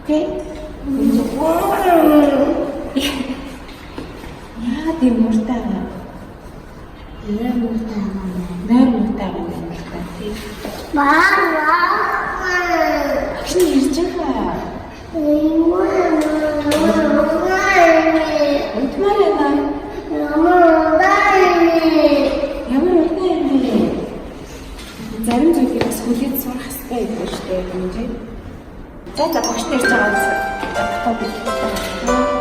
Окей? Яа тийм муртай. Нэр муртай. Нэр муртай. Мама. Чи ирж байгаа. Унтмаар байна. Ямар удаан юм бэ? Зарим зүйлийг бас хүлээж сурах хэрэгтэй гэдэг шүү дээ. Хэмжээ. За багш нар ирж байгаа гэсэн. Тоо бичлээ.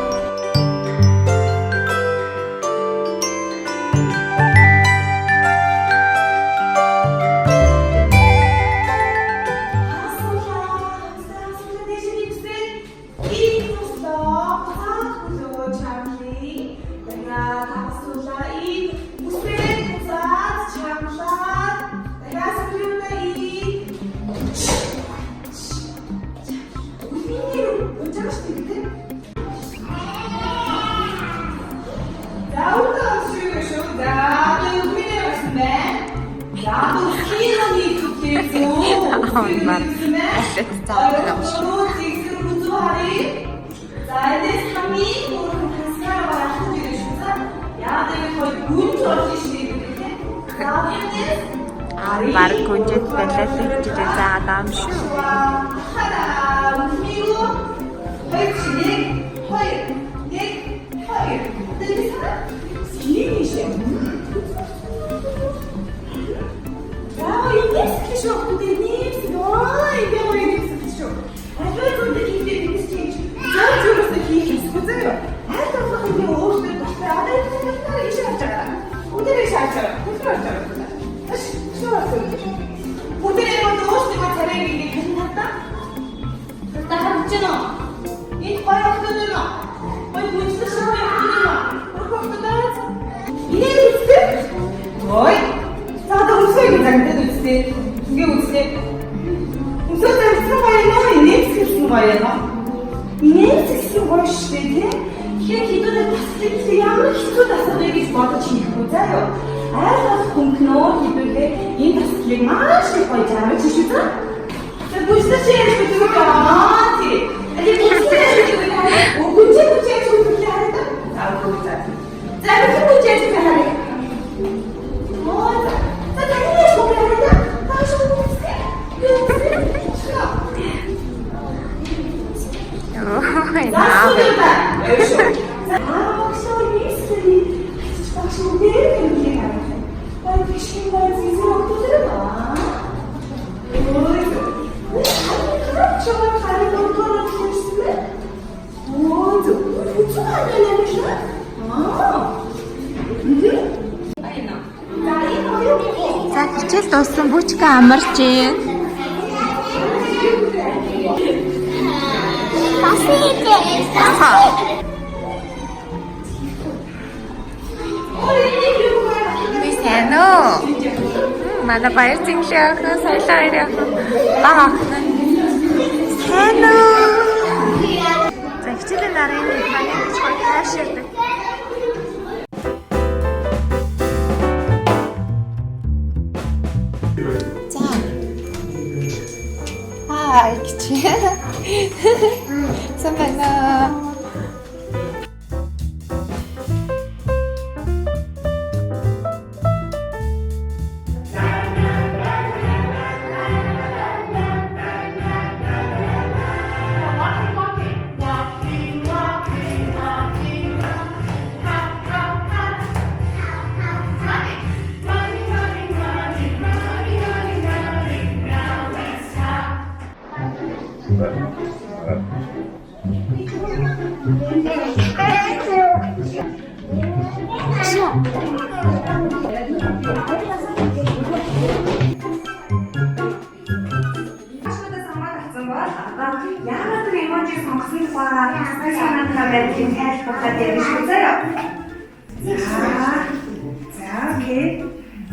Onlar Бар гүнжэд байлаа тэгж заадаг юм шүү. Ой, за да усыг загнаад үзтээ. Ингээ үзтээ. Усаа тавьсан баянаа нэмсэн баянаа. Нэмсэн гоё шүү дээ. Тэгэхээр хідүүдэд таслах ямар хэцүү асуудал гэж бодож хийхгүй заяа. Айл бас хөнгөнөө хідүүлээ энэ таслыг маш их гоё жаргаж шүү дээ. За бүсдэ чи яаж гэдэг вэ? Тий. Але бүсдэ яаж гэдэг вэ? Бүсдэ яаж гэдэг вэ? За бүсдэ. За бүсдэ яаж гэдэг вэ? Ой, За хичээл дууссан бүчка амарч юм. Би сайн уу? Манай баяр цэнгэлээ охин соёлоо ирэх. Бага охин. Сайн уу? За хичээлийн дараа энэ манай чойг хаашаадаг. За. Хай гэж. Самбана. Яагаад тэр эможи сонгосон тухайга санаад тавьдаг тайлбарлаад ярьж шүү заяа. За окей.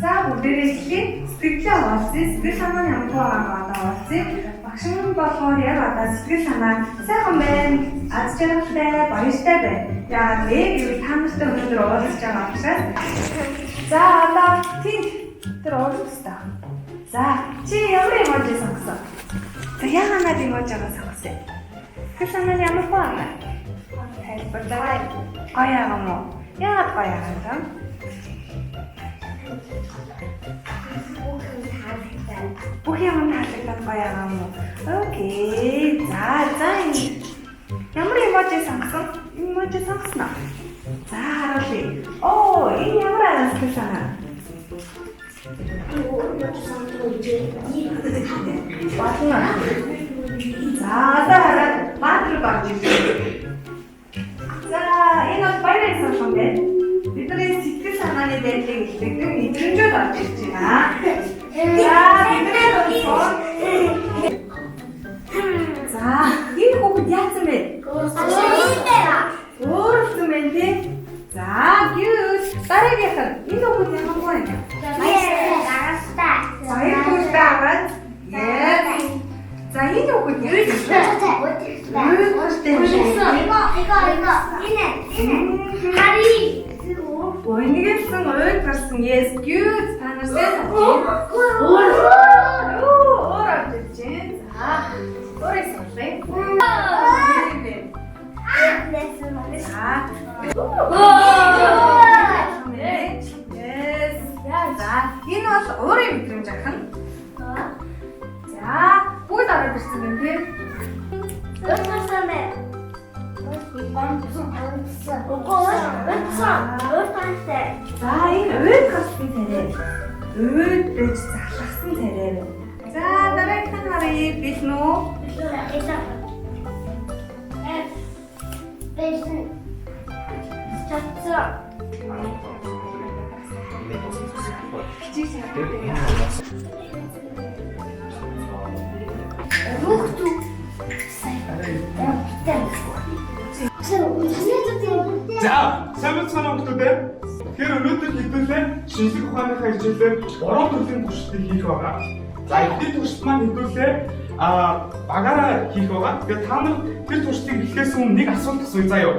За бүгдээрээ хэлээ. Сэтгэлээ олсон. Сэтгэл санаа ямар байгаагаа одоо олсон. Багш нь болохоор яг одоо сэтгэл санаа сайхан байна. Аз жаргалтай, баяртай байна. Яагаад вэ? Гэвэл та нартай өнөөдөр уулзж байгаа учраас. За одоо тийм тэр уулзтаа. За чи ямар эможи сонгосон? За яагаад эможигаа сонгосон? Сэтгэл санаа нь ямар байна? Тайлбарлаарай. Гоё юм уу? Яагаад гоё юм? Бүх юм таалагдаад гоё юм уу? Окей. За энэ ямар эможи сонгосон? Эможи сонгосноо. За харуулъя. Оо, энэ ямар сэтгэл санаа? Батна. За хараад баатар гарч ирсэн. За энэ бол баярын сон бэ. Бидний сэтгэл санааны байдлыг илэрхийлдэг мэдрэмжүүд орж ирж байна. За бидний сон. За энэ хүүхэд яасан бэ? Өөрсөн байна тий. За гүйс дараагийнх нь энэ хүүхэд ямар байна? Баярлалаа. За энэ хүүхэд юу вэ? Нэгсэн ой гарсан. Yes, good. Та нар сайн байна. Өөр орж ирж байна. За өөрөөс олъё. За энэ бол өөрийн мэдрэмж ахна. За бүгд ороод ирсэн юм тийм. За энэ уйд гарсан царай. Уйд байж залхсан царай. За дараагийнх нь харъя. Бэлэн үү? За, сайн байна хүмүүс. Тэгэхээр өнөөдөр хэдүүлээ шинжлэх ухааныхаа хичээлээр 3 төрлийн туршилтыг хийх байгаа. За, эдгээр туршилт маань хэдүүлээ багаараа хийх байгаа. Тэгэхээр та нар тэр туршилтыг эхлэхээс өмнө нэг асуулт асууя заа юу.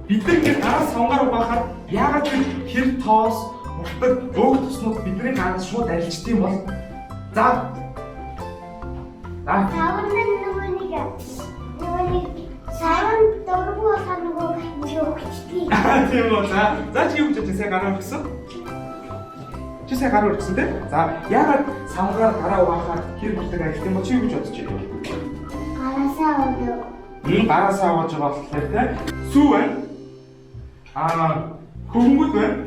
Бид нар ингэ гараас сонгаар угаахаар яагаад тэр хэр тоос, уртад, өөх туснууд бидний гараас шууд арилждаг юм бол? За. Сайн дөрвөө санаагаа юу хийчих. Тийм үү. За чи юу гэж сайн гараа өргөсөн? Чи сайн гараа өргөсөн тий? За яагаад самгаар гараа угаахаар хэр бүрдэг ажил юм бол чи юу гэж бодож байна? Гараасаа удаа. Гараасаа угааж байгаа болохоор тий. Сүү байна. Хөнгөд байна.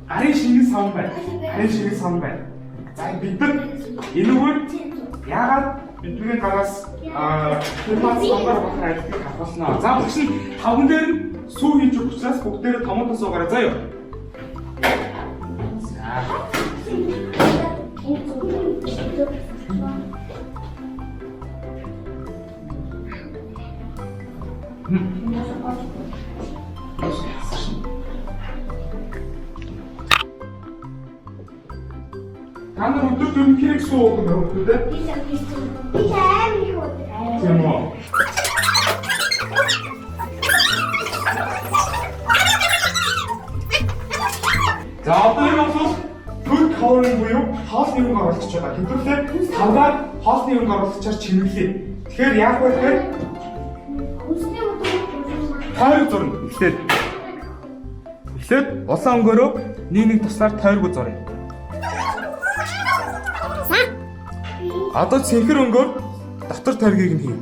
Гарын шингэн сав байна. Гарын шингэн сав байна. За бид нар энэгээр яагаад бидний гараас тэрмаас самгаар угаахаар ажил авахлаа. За багш нь таван дээр нь сүү хийж өгч учраас бүгдээрээ томоотой суугаарай заа юу. Та нар өдөр түн хэрэг суух юм байна үү? Би аим их удаа. Тийм үү. За одоо энэ бол food coloring буюу хоолны өрнг оруулж байгаа. Хэдүүлээ тавгаар хоолны өрнг оруулахчаар чимэглэе. Тэгэхээр яах вэ гэхээр Үсний удаа. тойрог зурна. Эхлээд улаан өнгөөрөө нэг туслаар тойрог зуръя. Одоо цэнхэр өнгөөр дотор тойргийг нь хий.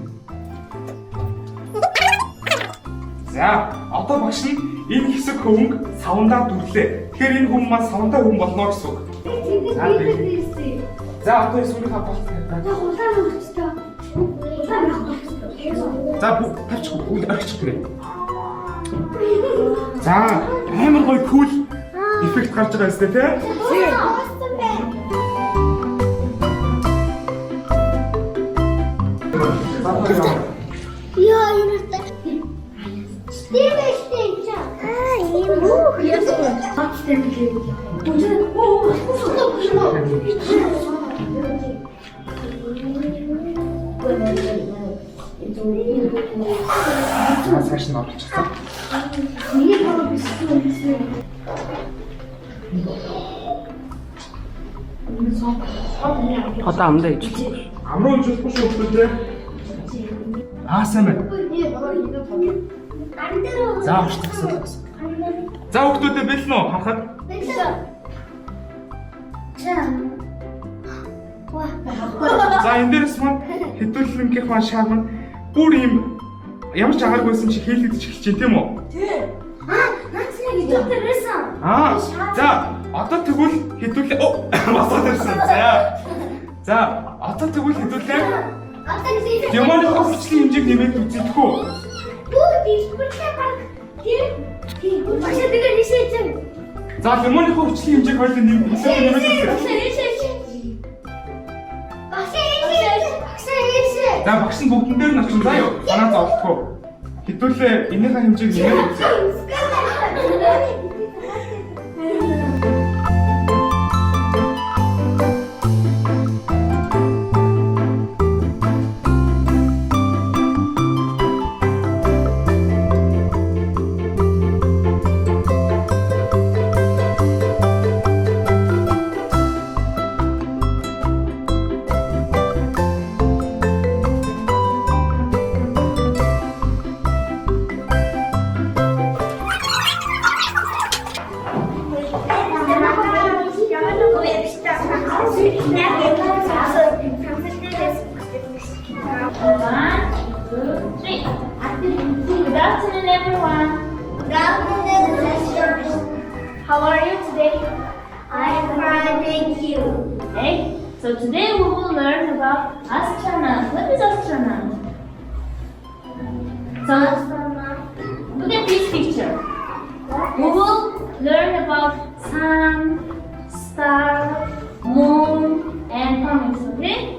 За одоо багш нь энэ хэсэг хөвөнг савндаа дүрлээ. Тэгэхээр энэ хүн маань савндаа хүн болно гэсэн үг. За одоо эсвэл хавталтай. За тавьчих үгүй орчих тэгээ. За амар гоё кул эффект гарч байгаа юм тий? Яа, энэ Стивэстэнча. Ийм үү? Яасан. Хатстэйг. Цааш нь орчихсан. Одоо амдаа ич. Амруу ичүүлэхгүй шүү дээ. Сайн байна. Андер. За авчихсан. За хүүхдүүдээ бэлэн үү? Харахад. За энэ дээрс маань хэдүүлэнгийн маань шар маань бүр юм ямар ч агааргүйсэн чи хийлэгдэж эхэлж байна тийм үү? За одоо тэгвэл хэдүүлээ. Басаад ирсэн. За одоо тэгвэл хэдүүлээ. Яманы хөвчлийн хэмжээг нэмээд үзэх үү? За яманы хөвчлийн хэмжээг хоёул нэмээд За багш нь бүгдэн дээр нь очин заа юу? Санаа зовлтгоо. Хэдүүлээ энийхээ хэмжээг нэмээд үзье. How are you today? I'm fine, thank you. Okay, so today we will learn about astronaut. What is astronaut? So look at this picture. We will learn about sun, star, moon, and comets. Okay?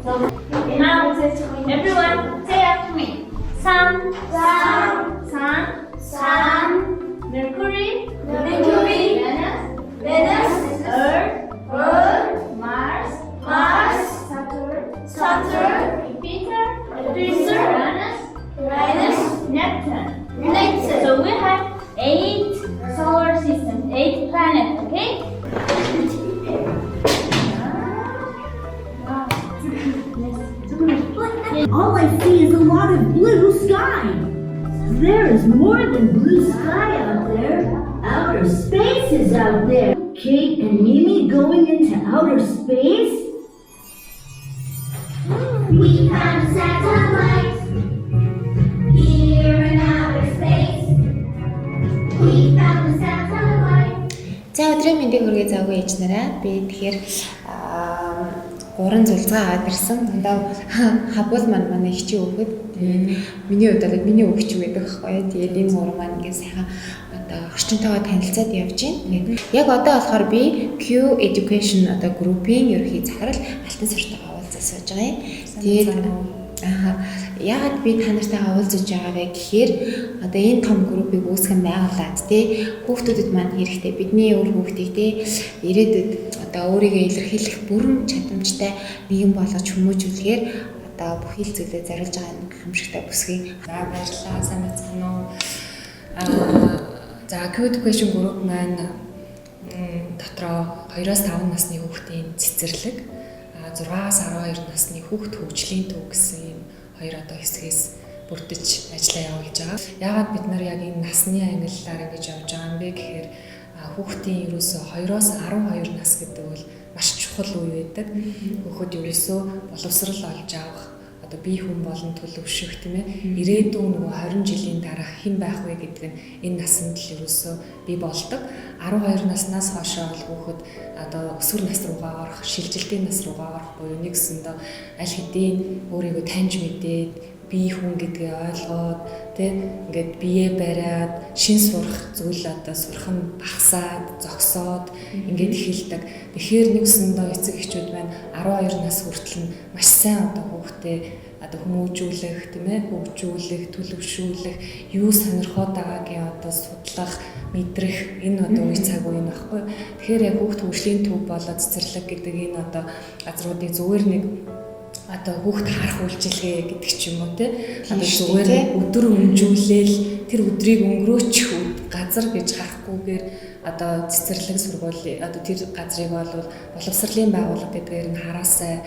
So now everyone say after me. Sun, Sun, sun, Sun, Mercury, Mercury, Venus, Earth, Earth, Mars, Mars, Saturn, Saturn, Jupiter, Jupiter, Uranus, Venus, Neptune. Neptune. So we have 8 solar systems, 8 planets, okay? All I see is a lot of blue sky. There is more than blue sky out there. Outer space is out there. Kate and Mimi going into outer space? We found satellites here in outer space. We found the satellite. За өдрийн мэндийг хүргэе завгүй ээж нараа. Би тэгэхээр 3 зөвлөгөө аваад ирсэн. Дандаа хабуул манай хичээ өгөхөд миний хувьд бол миний өгч байдаг байхгүй. Тэгээд энэ мөр маань ингээд сайхан одоо орчинтойгоо танилцаад явж байна. Яг одоо болохоор би Q Education одоо группийн ерөнхий захирал Алтан сүртэйгээ уулзаж сууж байгаа юм. Тэгээд яагаад би та нартайгаа уулзаж байгаа вэ гэхээр одоо энэ том группийг үүсгэн байгуулад тий хүүхдүүдэд маань хэрэгтэй бидний өөр хүүхдийг тий ирээдүйд одоо өөрийгөө илэрхийлэх бүрэн чадамжтай нэгэн болгож хүмүүжүүлэхээр одоо бүхий л зүйлээ зориулж байгаа юм гэмшигтэй бүсгийг баярлалаа сайн байна уу. За Q Education group маань дотроо 2-5 насны хүүхдийн цэцэрлэг 6-аас 12 насны хүүхд хөгжлийн төв гэсэн юм хоёр одоо хэсгээс бүрдэж ажиллаа явуулж байгаа. Яагаад бид нар яг энэ насны ангиллаар ингэж явж байгаа юм бэ гэхээр хүүхдийн ерөөсөө 2-оос 12 нас гэдэг бол маш чухал үе байдаг. Хүүхэд ерөөсөө боловсрал олж авах одоо бие хүн болон төлөвшөх тийм ээ ирээдүйн нөгөө 20 жилийн дараах хэн байх вэ гэдэг нь энэ наснд л ерөөсөө бий болдог. 12 наснаас хойшоо бол хүүхэд одоо өсвөр нас руугаа орох, шилжилтийн нас руугаа орох буюу нэгсэндээ аль хэдийн өөрийгөө таньж мэдээд бие хүн гэдгээ ойлгоод тийм ингээд бие бариад шин сурах зүйл одоо сурах нь багасаад зогсоод ингээд эхэлдэг. Тэгэхээр нэгсэндээ эцэг эхчүүд маань 12 нас хүртэл нь маш сайн одоо хүүхдээ одоо хүмүүжүүлэх тийм ээ хөгжүүлэх, төлөвшүүлэх, юу сонирхоод байгаагийн одоо судлах, мэдрэх энэ одоо үе цаг үе юм баггүй. Тэгэхээр яг хүүхд хөгжлийн төв болоод цэцэрлэг гэдэг энэ одоо газруудыг зүгээр нэг одоо хүүхд харах үйлчилгээ гэдэг ч юм уу те одоо зүгээр өдөр өнжүүлээл тэр өдрийг өнгөрөөчих газар гэж харахгүйгээр одоо цэцэрлэг сургуулийн одоо тэр газрыг бол боловсролын байгууллага гэдгээр нь хараасай.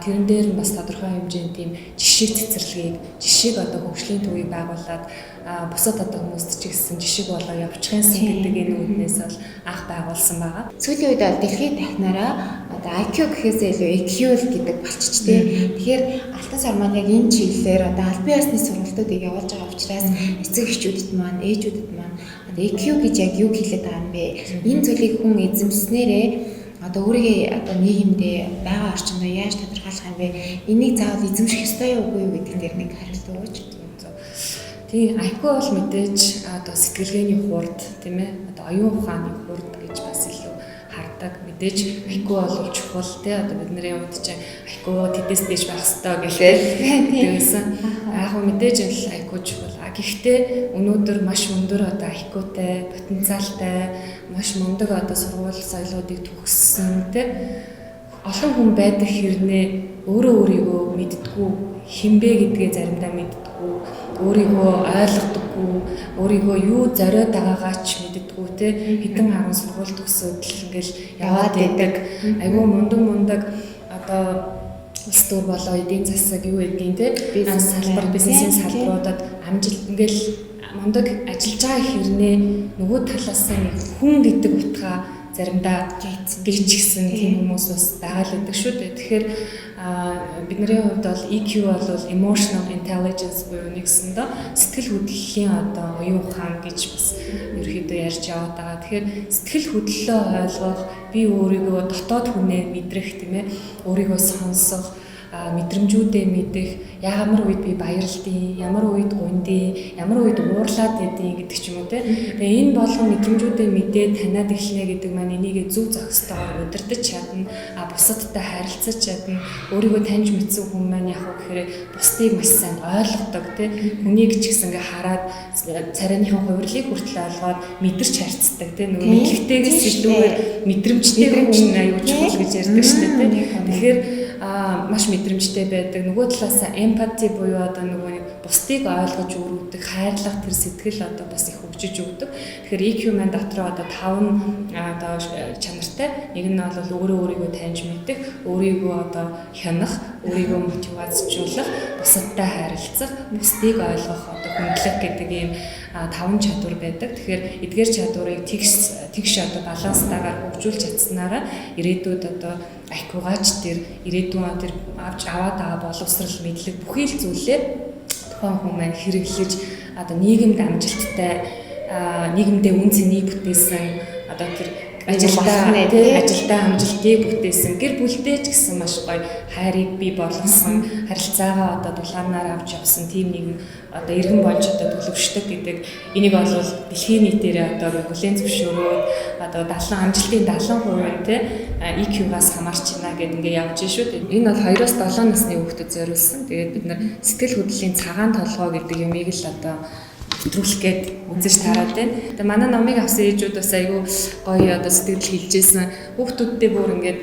Тэрэн дээр нь бас тодорхой хэмжээнд тийм жишээ цэцэрлэгийг, жишээг одоо хөгжлийн төвийг байгуулад бусад одоо хүмүүст ч гэсэн жишээг болоо явуулчихсан гэдэг энэ үднээс бол анх байгуулсан байгаа. Сүүлийн үед бол дэлхийд дахнараа одоо IQ гэхээсээ илүү EQ гэдэг болчих тээ. Тэгэхээр Алтан сар маань яг энэ чиглэлээр одоо албан ёсны сургалтуудыг явуулж байгаа учраас эцэг эхчүүдэд маань, ээжүүдэд маань одоо EQ гэж яг юу хэлээд байгаа юм бэ? Энэ зүйлийг хүн эзэмснээрээ одоо өөрийн одоо нийгэмдээ байгаа орчиндөө яаж тодорхойлох юм бэ? Энийг заавал эзэмших ёстой юу үгүй юу гэдэг дээр нэг хариулт өгөөч. Тийм IQ бол мэдээж одоо сэтгэлгээний хурд тийм ээ одоо оюун ухааны хурд гэж бас илүү хардаг. Мэдээж IQ бол чухал тий одоо бидний хувьд чинь IQ тэдээс дээш байх хэрэгтэй гэсэн. Яг нь мэдээж IQ чухал. Гэхдээ өнөөдөр маш өндөр одоо IQ-тай, потенциалтай, маш мундаг одоо сургууль соёлоодыг төгссөн тий олон хүн байдаг хэрнээ өөрийгөө мэддэггүй хинбэ гэдгээ заримдаа мэддэггүй, өөрийгөө ойлгодоггүй, өөрийгөө юу зориод байгаагаа ч мэддэггүй те хэдэн харан сургууль төгсөөд л ингээл яваад байдаг. Айгүй мундаг одоо улс төр болоо эдийн засаг юу гэдгийг те бизнесийн салбаруудад амжилт ингээл мундаг ажиллаж байгаа хэрнээ нөгөө талаас нь хүн гэдэг утгаа заримдаа гिचгсэн тийм хүмүүс бас байгаа л байдаг шүү дээ. Тэгэхээр бидний хувьд бол EQ бол emotional intelligence буюу нэгсэндээ сэтгэл хөдлөлийн одоо оюун ухаан гэж бас ерөөхдөө ярьж яваад байгаа. Тэгэхээр сэтгэл хөдлөлөө ойлгох, би өөрийгөө дотоод хүнээ мэдрэх тийм ээ, өөрийгөө сонсох, мэдрэмжүүдээ мэдэх, ямар үед би баярлдیں, ямар үед гуйдیں, ямар үед уурлаад байдیں гэдэг ч юм уу те. Тэгээ энэ болгон мэдрэмжүүдээ мэдээд танаад эхлэнэ гэдэг маань энийг зөв зохистойгоор удирдах чадна, бусадтай харилцаж чадна, өөрийгөө таньж мэдсэн хүн маань яг гэхээр бусдыг маш сайн ойлгодог те. Хүнийг ч гэсэн ингээ хараад царайныхаа хувирлыг хүртэл ойлгоод мэдэрч харьцдаг те. Нөгөө мэдлэгтэйгээс илүүгээр мэдрэмжтэй хүн аюул чухал гэж ярьдаг шүү дээ те. Тэгэхээр маш мэдрэмжтэй байдаг. Нөгөө талаас эмпати буюу одоо нөгөө бусдыг ойлгож өрөвдөх, хайрлах тэр сэтгэл одоо бас их хөгжиж өгдөг. Тэгэхээр EQ маань дотроо одоо 5 одоо чанартай. Нэг нь бол өөрийгөө таньж мэдэх, өөрийгөө одоо хянах, өөрийгөө мотивацжуулах, бусадтай харилцах, бусдыг ойлгох одоо хүндлэх гэдэг ийм 5 чадвар байдаг. Тэгэхээр эдгээр чадварыг тэгш одоо баланстайгаар хөгжүүлж чадсанараа ирээдүйд одоо IQ-гач тэр ирээдүйн тэр авч аваад байгаа боловсрал мэдлэг бүхий л зүйлээ тухайн хүн маань хэрэглэж одоо нийгэмд амжилттай нийгэмдээ үн цэнийг бүтээсэн одоо тэр ажилдаа амжилтыг бүтээсэн гэр бүлтэй ч гэсэн маш гоё хайрыг бий болгосон харилцаагаа одоо дулаанаар авч явсан тийм нэгэн одоо иргэн болж одоо төлөвшдөг гэдэг энийг бол дэлхийн нийтээр одоо бүлээн зөвшөөрөөд одоо амжилтын 70% те EQ-гаас хамаарч байна гэдэг ингээ явж шүү дээ. Энэ бол 2-7 насны хүүхдэд зориулсан. Тэгээд бид нар сэтгэл хөдлөлийн цагаан толгой гэдэг юмыг л одоо нэвтрүүлэх гээд үзэж тараад байна. Тэгээ манай номыг авсан ээжүүд бас айгүй гоё одоо сэтгэл хэлжсэн. Хүүхдүүдтэй бүр ингээд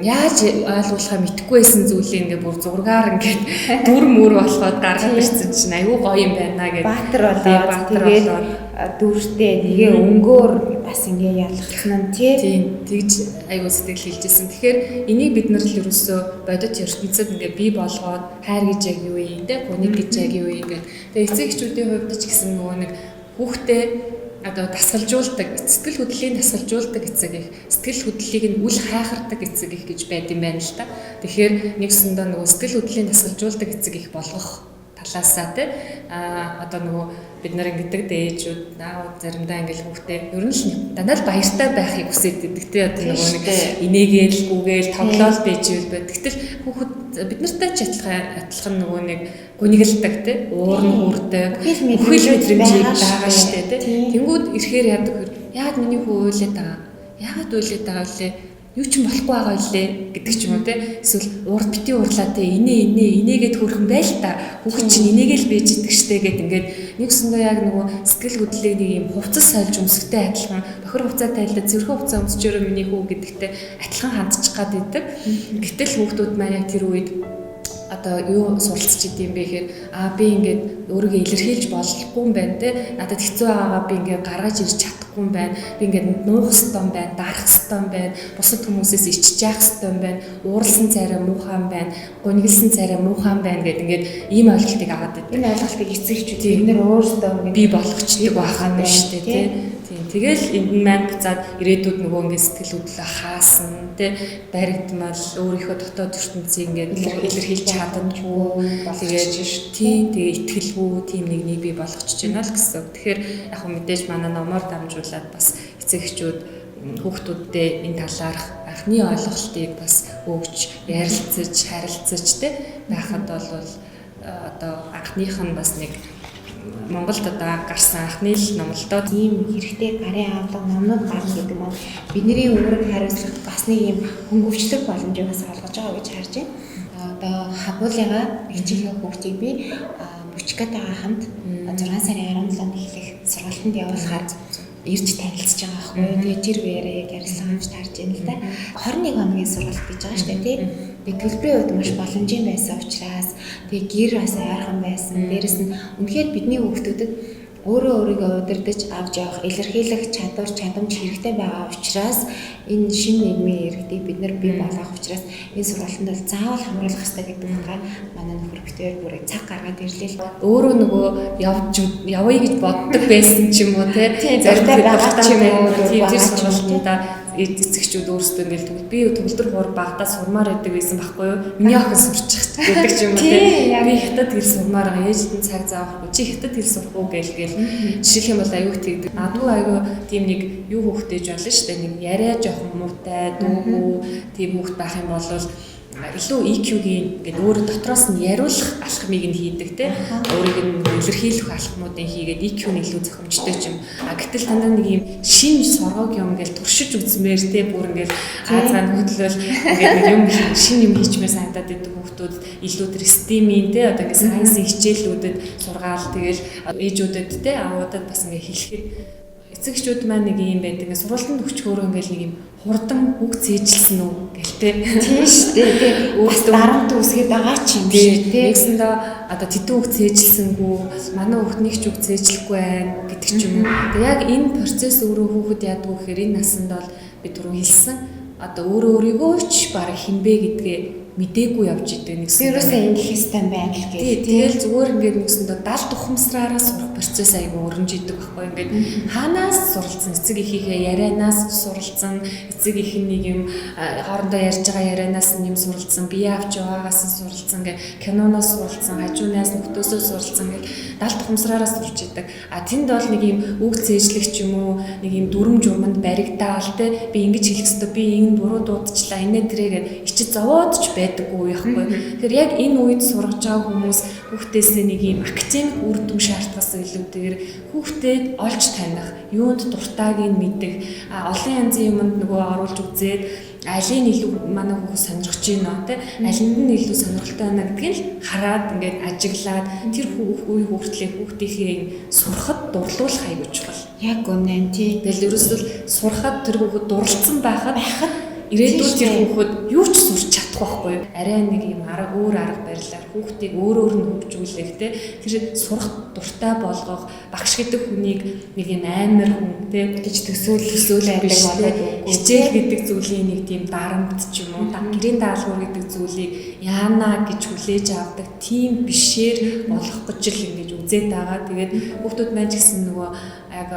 яаж ойлгуулахаа мэдэхгүй байсан зүйлийг ингээд бүр зургаар ингээд дүр мөр болоход гаргаж ирсэн чинь айгүй гоё юм байна гэдэг. Баатар болоод тэгээд дүртэй тэгээ өнгөөр бас ингээд ялгцсан нь тийм тэгж айгүй сэтгэл хэлжсэн. Тэгэхээр энийг бид нар л ерөөсөө бодит ертөнцид ингээд бий болгоод хайр гэж яг юу юм те гуник гэж яг юу юм гэдэг. Тэгээ эцэг эхчүүдийн хувьд ч гэсэн нөгөө нэг хүүхдээ одоо дасгалжуулдаг сэтгэл хөдлөлийн дасгалжуулдаг эцэг их сэтгэл хөдлөлийг нь үл хайхардаг эцэг их гэж байд юм байна л та. Тэгэхээр нэгсэндээ нөгөө сэтгэл хөдлөлийн дасгалжуулдаг эцэг их болгох талаасаа те одоо нөгөө бид нар ингэдэг ээжүүд аав заримдаа ингээл хүүхдээ ер нь л дандаа л баяртай байхыг хүсэж идэг те одоо нөгөө нэг инээгээл гүгээл тоглоол байж ивэл бай. Гэтэл хүүхэд бид нартай ч адилхан нөгөө нэг гунигалдаг те уурн хүрдэг бүхэл мэдрэмжийг байгаа штэ те. Тэнгүүд ирэхээр яагаад миний хүү уйлаад байгаа яагаад уйлаад байгаа вэ юу ч болохгүй байгаа үлээ гэдэг ч юм уу те. Эсвэл урд бити уурлаа те инээгээд хөрхөн байл та хүүхэд чинь инээгээл байж идэг штэ гэд ингээд нэгсэндээ яг нөгөө сэтгэл хөдлөлийг нэг юм хувцас сольж өмсөхтэй адилхан бохир хувцас тайлдаа цэвэрхэн хувцас өмсчөөрөө миний хүү гэдэгтэй адилхан хандчих гад идэг. Гэтэл хүүхдүүд маань яг тэр үед одоо юу суралцж идэм бэ гэхээр би ингээд өөрийгөө илэрхийлж болохгүй юм байна те. Надад хэцүү байгаагаа би ингээд гаргаж ирж чадахгүй юм байна. Би ингээд нуух хэрэгтэй юм байна, дарах хэрэгтэй юм байна. Бусад хүмүүсээс ичж яах хэрэгтэй юм байна. Ууралсан царай муухай юм байна. Гуниглсан царай муухай юм байна гэдэг ингээд ийм ойлголтыг аваад байдаг. Энэ ойлголтыг эцэгчүүд бид нэр өөрсдөө ингээд бий болгочдөг байхаа байна шүү дээ те. Тэгэл энэ маань буцаад ирээдүйд нөгөө ингээд сэтгэл хөдлөлөө хаасан тий баригдмал өөрийнхөө дотоод ертөнцийг ингээд илэрхийлж чадамжгүй тэгээ итгэлгүй тийм нэг бий болгочихж байна л гэсэн. Тэгэхээр яг хөө мэдээж манай номоор дамжуулаад бас эцэгчүүд хүүхдүүдтэй энэ талаарх анхны ойлголтыг бас өгч ярилцаж харилцаж тий байхад бол одоо анхных нь бас нэг Монголд одоо гарсан анхны л ном л доо ийм хэрэгтэй гарын авлага номнууд гарна гэдэг нь бидний үүрэг хариуцлага бас нэг ийм хөнгөвчлөх боломжийг бас олгож байгаа гэж харж байна. Одоо хагуулыгаа хичээлээ хүүхдийг би Бүчгатайгаа хамт 6 сарын 17-нд эхлэх сургалтанд явуулахаар ирж танилцж байгаа байхгүй юу. Тэгээ тэр үеэрээ яг ярилцлаганд тарж байна л да. 21 хоногийн сургалт гэж байгаа шүү дээ тий. Би төлбөрийн хувьд маш боломжийн байсан учраас тэгээ гэр бас ойрхон байсан. Дээрэс нь үнэхээр бидний хүүхдүүдэд өөрийгөө удирдах авч явах илэрхийлэх чадвар чадамж хэрэгтэй байгаа учраас энэ шинэ нийгмийн иргэдийг бид нар бий болгох учраас энэ сургалтанд бол заавал хамруулах хэрэгтэй гэдэг утгаар манай нөхөр битээр бүр цаг гаргаад ирлээ л. Өөрөө нөгөө явъя гэж боддог байсан ч юм уу те зорилготой байгаа ч юм уу тийм тэр сургалтанда эцэгчүүд өөрсдөө ингээл тэгвэл би төгөлдөр хуур багтаа сурмаар байдаг байсан байхгүй юу? Миний охин сурчих гэдэг ч юм уу тийм. Би хятад гэр сурмаар байгаа. Ээжтэй цаг заахгүй. Чи хятад гэр сурах уу гээл жишээлх юм бол аюух тэгдэг. Адуу аюу тийм нэг юу хөхтэйж болно шүү дээ. Нэг яриа жоохон муутай, дуугүй тийм хөхт байх юм бол илүү EQ-гийн ингээд өөр дотроос нь яриулах алхмыг нь хийдэг те өөрийг нь илэрхийлэх алхмуудыг хийгээд EQ нь илүү зохимжтой юм. Гэтэл дандаа нэг юм шин соргог юм ингээд туршиж үзмээр те бүр ингээд хаазгаан хөдлөл ингээд нэг юм шин юм хийчмээр санагдаад идэг хүүхдүүд илүү тэр STEM-ийн те одоо ингээд сайенсийн хичээлүүдэд сургаал тэгэл ээжүүдэд те аавуудад бас ингээд хэлэхэд эцэгчүүд маань нэг юм байдаг. Ингээд сургалтанд өчгөөрөө ингээд нэг юм хурдан үг зээжилсэн үү гэлтэй. Тийм шүү дээ. Өөртөө дарамт үсгээд байгаа ч юм шиг тийм. Нэгсэндээ одоо тэдэн үг зээжилсэнгүү манай хүүхднийг ч үг зээжлэхгүй байх гэдэг ч юм уу. Тэгээ яг энэ процесс өөрөө хүүхэд яадаг вэ гэхээр энэ насанд бол би түрүү хэлсэн. Одоо өөрийгөө ч бараг хинбэ гэдгээ мэдээгүй явж идэг нэгсэн. Вирусаа ингэх хэвээр байна л гэх. Тэгэл зүгээр ингээд нэгсэндээ 70 ухамсараараа сурах процесс айгүй өрнжидэг байхгүй. Ингээд хаанаас суралцсан эцэг эхийнхээ ярианаас суралцсан эцэг их нэг юм хоорондоо ярьж байгаа ярианаас юм суралцсан бие авч байгаагаас суралцсан гэх киноноос суралцсан хажуунаас нөхдөөсөө суралцсан гэх 70 ухамсараараа сурч идэг. Тэнд бол нэг юм үг зээжлэх ч юм уу нэг юм дүрм журманд баригдаал те би ингэж хэлэх ёстой би энэ буруу дуудчихлаа инээ тэрээгээд ичиж зовоод ч байдаггүй яахгүй. Тэгэхээр яг энэ үед сургаж байгаа хүмүүс хүүхдээсээ нэг юм академик үр дүн шаардлагаас илүүтэйгээр хүүхдэд олж таних, юунд дуртайг нь мэдэх, олон янзын юмд нөгөө оруулж үзээд алийг илүү манай хүүхд сонирхож байна те алинд нь илүү сонирхолтой байна гэдгийг л хараад ингээд ажиглаад тэр үе хүүхдлээ хүүхдийнхээ сурахад дурлуулах аягүй чухал. Яг үнэн тий. Тэгэл ерөөсөө сурахад тэр хүүхд дурлцсан байхад ирээдүйд тэр хүүхд юу ч сурч чадах байхгүй юу? Арай нэг юм өөр арга барилаар хүүхдийг өөр нь хөгжүүлэх те тэр сурах дуртай болгох багш гэдэг хүнийг нэг юм амар хүн те гэж төсөөлөж байдаг болоод хичээл гэдэг зүйлийн нэг тийм дарамт ч юм уу гэрийн даалгавар гэдэг зүйлийг яана гэж хүлээж авдаг тийм бишээр болох гэж л ингэж үзээд байгаа. Тэгээд хүүхдүүд маань ч гэсэн нөгөө яг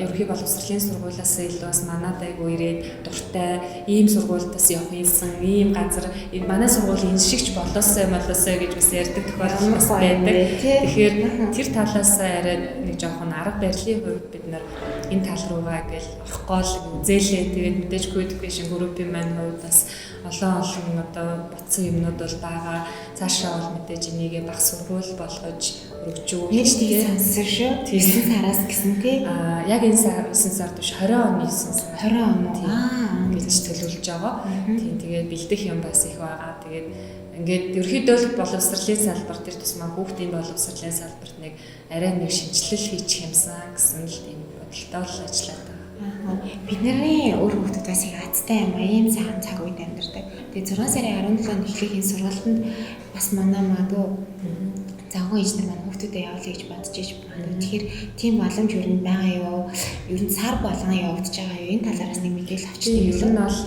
ерөнхий боловсролын сургуулиас илүү бас манад айгу ирээд дуртай ийм сургуультаас явах юмсан ийм газар манай сургуулийн энэ шигч болоосоо гэж бас ярьдаг тохиолдол бас байдаг. Тэгэхээр тэр талаас арай нэг жоохон арга барилын хувьд бид нар энэ тал руугаа ингээл орохгүй л үзээлээ. Тэгээд мэдээж communication group-ийн маань хувьд бас олон одоо ботсон юмнууд бол байгаа. Цаашаа бол мэдээж энийгээ баг сургууль болгож өргөжөө. Яаж тийм сонссон шүү. 9 сараас гэсэн тий. Яг энэ 9 сард биш 20 оны 9 сар. 20 он гэж төлөвлөж байгаа. Тийм тэгээд бэлдэх юм бас их байгаа. Тэгээд ингээд ерөөхдөө боловсролын салбар дээр тусмаа хүүхдийн боловсролын салбарт нэг арай нэг шинжилэл хийчих юмсан гэсэн л тийм бодолтой л ажиллаад байгаа. Бидний өөр хүүхдүүд бас их азтай юм а ийм сайхан цаг үед амьдардаг. Тэгээ 6 сарын 17-нд эхлэхийн сургалтанд бас манай магадгүй завгүй ээж нар манай хүүхдүүдэд явуулъя гэж бодож иж байна. Тэгэхээр тийм боломж юу нэг байгаа юу? Ер нь сар болгон явагдаж байгаа юу? Энэ талаараас нэг мэдээлэл авчдаг юм. Ер нь бол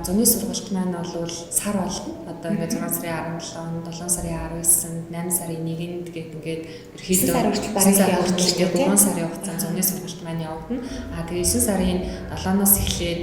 зуны сургалт маань бол сар болно. Одоо ингээд 6 сарын 17, 7 сарын 19, 8 сарын 1-нд ингээд ерөөхдөө сар хүртэл бараг явагдаж 3 сарын хугацаанд зуны сургалт маань явагдана. Тэгээ 9 сарын 7-оос эхлээд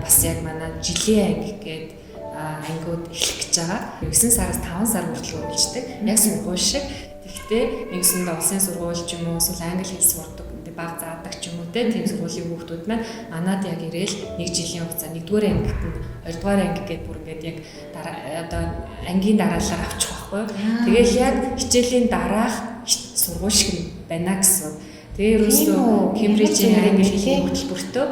бас яг манай жилийн анги гэдэг ангиуд эхлэх гэж байгаа. 9 сараас 5 сар хүртэл үргэлжлэдэг. Яг сургууль шиг. Тэгэхдээ нэгсэндээ улсын сургууль ч юм уу эсвэл англи хэл сурдаг баг заадаг ч юм уу тийм сургуулийн хүүхдүүд маань манад яг ирээл 1 жилийн хугацаа 1-р ангид нь 2-р анги гэдээ бүр ингээд яг одоо ангийн дараалал авчих байхгүй. Тэгэл яг хичээлийн дараах сургууль шиг байна гэсэн. Тэгээ ерөөсөө Кембрижийн англи хэлний хөтөлбөртөө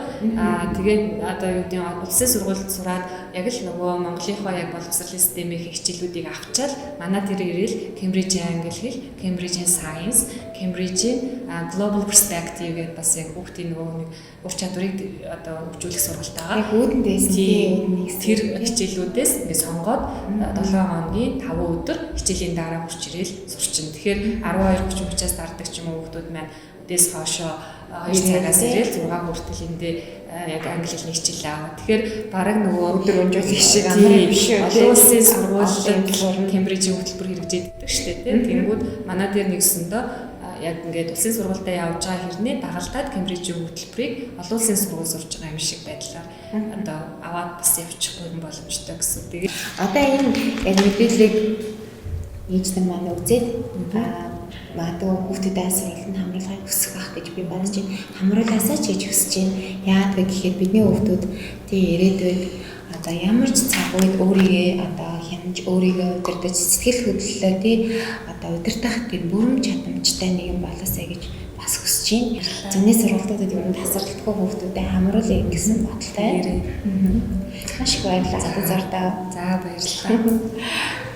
тэгээд одоо юу гэдэг нь улсын сургуульд сураад яг л нөгөө Монголынхоо яг боловсролын системийн хичээлүүдийг авчаал манай тэр ирээл Кембрижийн англи хэл, Кембрижийн Science, Кембрижийн Global Perspective гэдэг бас яг хүүхдийн нөгөө нэг ур чадварыг одоо хөгжүүлэх сургалт байгаа. Яг үүднээс тэр хичээлүүдээс ингээд сонгоод 7 хоногийн 5 өдөр хичээлийн дараа хурц ирээл сурчин. Тэгэхээр 12:30-аас дардаг ч юм уу хүүхдүүд маань дэс хоошоо 2 цагаас ирээл 6 хүртэл эндээ яг англи хэлний хичээл аваа. Тэгэхээр бараг нөгөө өдөр өнжүүлэх шиг амар биш үү? Олон улсын сургуулийн Кембрижийн хөтөлбөр хэрэгжээддэг шүү дээ тийм. Тэнгүүд манай дээр нэгсэндээ яг ингээд улсын сургуультай явж байгаа хэрнээ дагалдаад Кембрижийн хөтөлбөрийг олон улсын сургууль сурж байгаа юм шиг байдлаар одоо аваад бас явчихгүй юм боломжтой гэсэн. Тэгээд одоо энэ яг мэдээллийг ээжтэй маань үзээд магадгүй хүүхдэд сургалтанд хамруулахыг хүсэх байх гэж би бодож байна. Хамруулаасаа ч гэж хүсэж байна. Яагаад гэхээр бидний хүүхдүүд тий ирээдүйд одоо ямар ч цаг үед өөрийгөө одоо хянаж өөрийгөө удирдах сэтгэл хөдлөлөө тий одоо удирдах тийм бүрэн чадамжтай нэг юм болоосай гэж бас хүсэж байна. Зуны сургалтуудад ер нь тасралтгүй хүүхдүүдэд хамруулъя гэсэн бодолтой. Маш их баярлалаа. Зурдаа. за баярлалаа.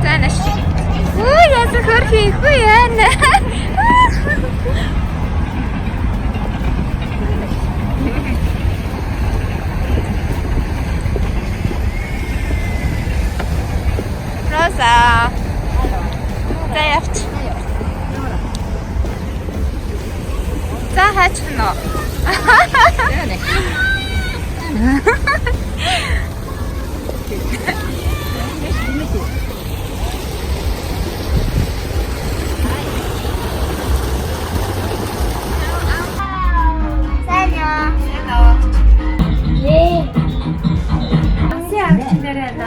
Танаш. Ой, яса хөрхийхгүй яана. Роса. Заявч. За хачно.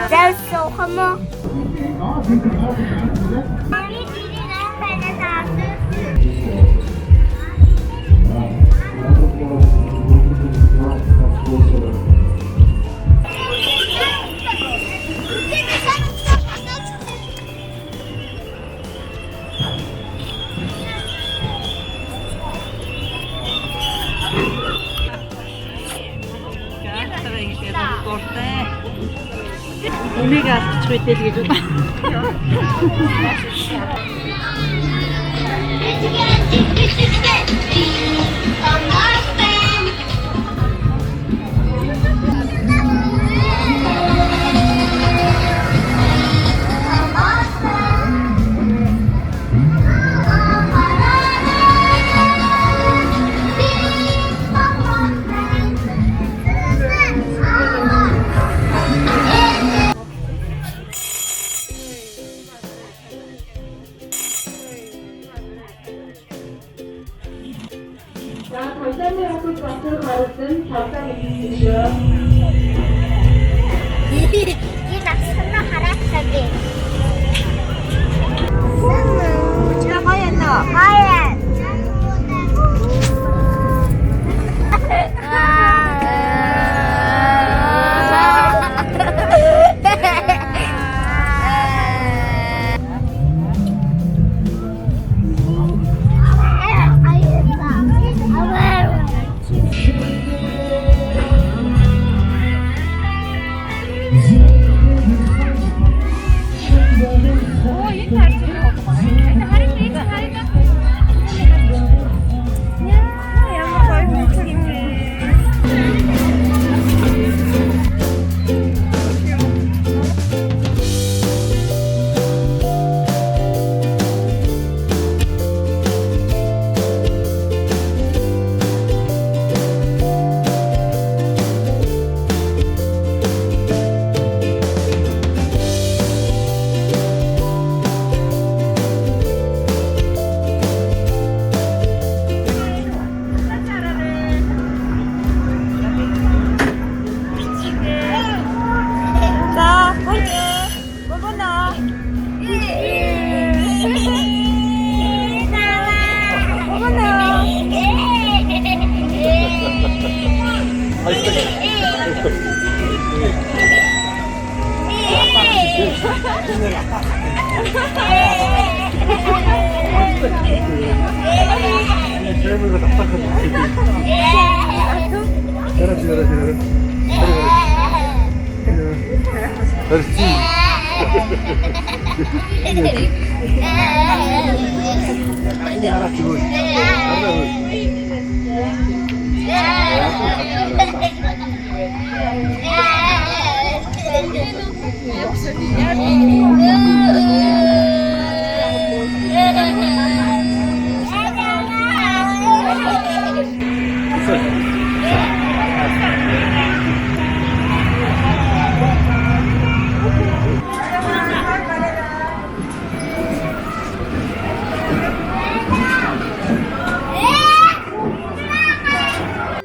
That's so cool. Умиг алдчих байтал гэж байна.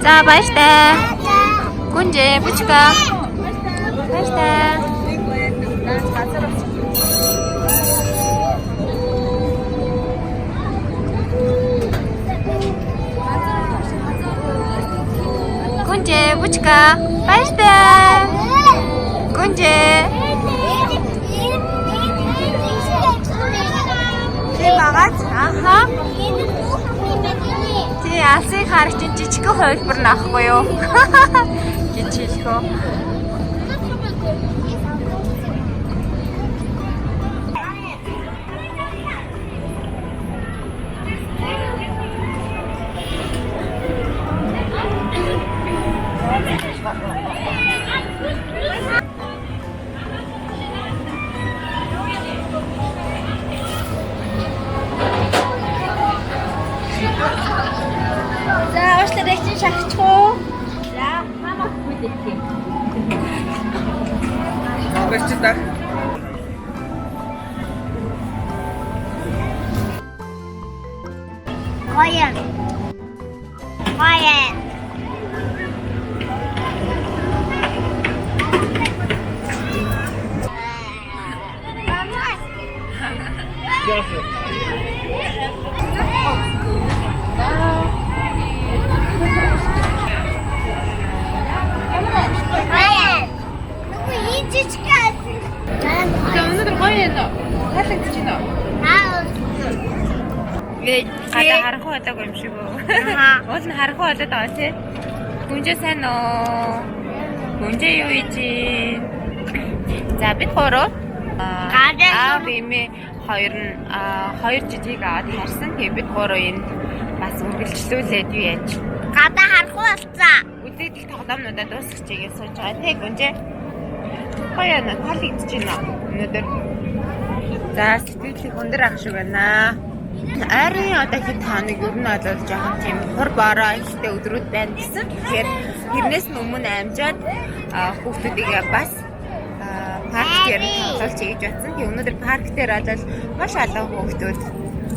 За баяртай. Гүнжээ бүчка. Баяртай. Гүнжээ бүчка. Баяртай. Гүнжээ. Тэ багаж. Аха. Тий алсыг харах чинь жижигхэн хувилбар наахгүй юу? Гэж хэлэхөө. За уушлаа дэвчин шахчихгүй. За хамаа хүлээхгүй. Баярлалаа. Quiet. Quiet. Quiet. 누구 이지치가 За өнөөдөр гоё юм. Таалагдчих юм уу? Гадаа харахгүй болоогүй юм шиг үү? Уул нь харахгүй болоод байгаа тий. Гүнжээ сайн уу? Гүнжээ юу ийж? За бид гурав бимээ хоёр жижиг аваад харсан. Тэгээ бид гурав энэ бас үргэлжлүүлээд юу яаж? гадаа харахгүй болцоо. Үлдээдэл тоглоомнуудаа дуусчихъя сууж байгаа тий гүнжээ. Гоё юм таалагдчих юм уу? Өнөөдөр. За сэтгэл өндөр ах шиг байна. Арийн одоо хэд хоног ер нь бол жоохон тийм хур бороо ихтэй өдрүүд байна гэсэн. Тэгэхээр тэрнээс нь өмнө амжаад хүүхдүүдийг бас парк дээр тоглож хийж батсан. Тэгээ өнөөдөр парк дээр бол маш олон хүүхдүүд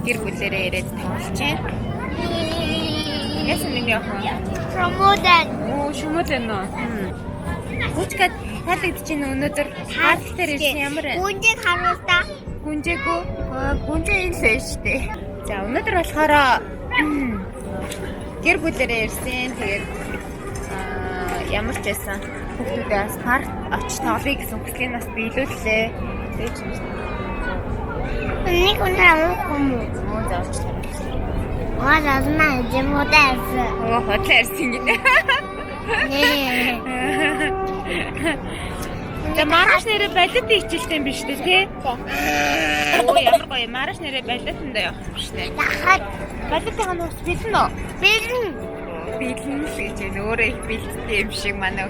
гэр бүлээрээ ирээд тоглож байна. Яасан нэг яах вэ? Промоден. Оо шүмэлэн нөө. Хүүчгээд таалагдчих чинь өнөөдөр парк дээр ирсэн ямар вэ? Гүнжийг харуултаа. Гүнжээгөө гүнжээ илээ штэ. За өнөөдөр болохоор гэр бүлээрээ ирсэн. Тэгээд ямар ч байсан хүүхдүүдээ бас парк очиж тоглоё гэсэн хүслийн бас биелүүллээ. Тэгэж юм шиг. Нэг өнөр амахгүй мүү. Оо заавчлаа. Зазнаа жимодээс. Оо хотлаарсан гэдэг. За маргааш нэрээ балет хичээлтэй юм биш үү тий? Оо ямар гоё маргааш нэрээ балетэнд явах юм биш үү? Дахад Балетын ханаас бэлэн үү? бэлэн. Бэлэн л гэж байна. Өөрөө их бэлттэй юм шиг манай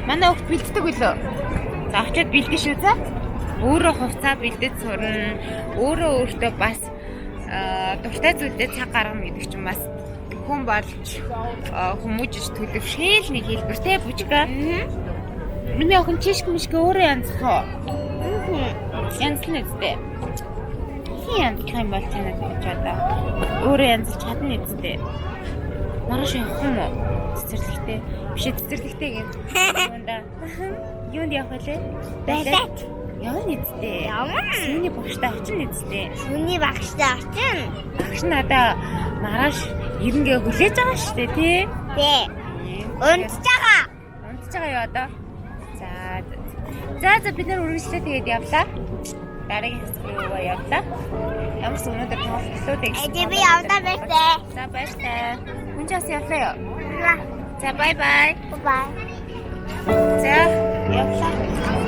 хүүхд бэлддэг үлээ. За очиод бэлдэн шүү за. Өөрөө хувцаа бэлдэж сурна. Өөртөө бас дуртай зүйлдээ цаг гаргана гэдэг чинь бас хүн болж хүмүүжиж төлөвшөөл нэг хэлбэртэй бүжга. Миний охин чишг мишг өөрөө янзлах уу? Янзлна үстэй. Хин янзлах юм бол тийм гэж одоо. Өөрөө янзлж чадна үстэй. Маргааш явах юм уу? Цэцэрлэгтэй. Биш цэцэрлэгтэй гэн. Юунд явах вэ? Балет. Явна үстэй. Явна. Миний багштай очино үстэй. Шүний багштай очив. Багш надаа маргааш ирнгээ хүлээж байгаа шүү дээ тий. Тий. Унтж байгаа. Унтж байгаа юу одоо? За бид нар үргэлжлээ тэгээд явлаа. Дараагийн хэсэг рүү явлаа. Ямар ч өнөөдөр тоглолтууд Эди би явдаа байсаа. За баяртай. Хүнчээс явлаа юу? За За бай бай. бай. За явлаа.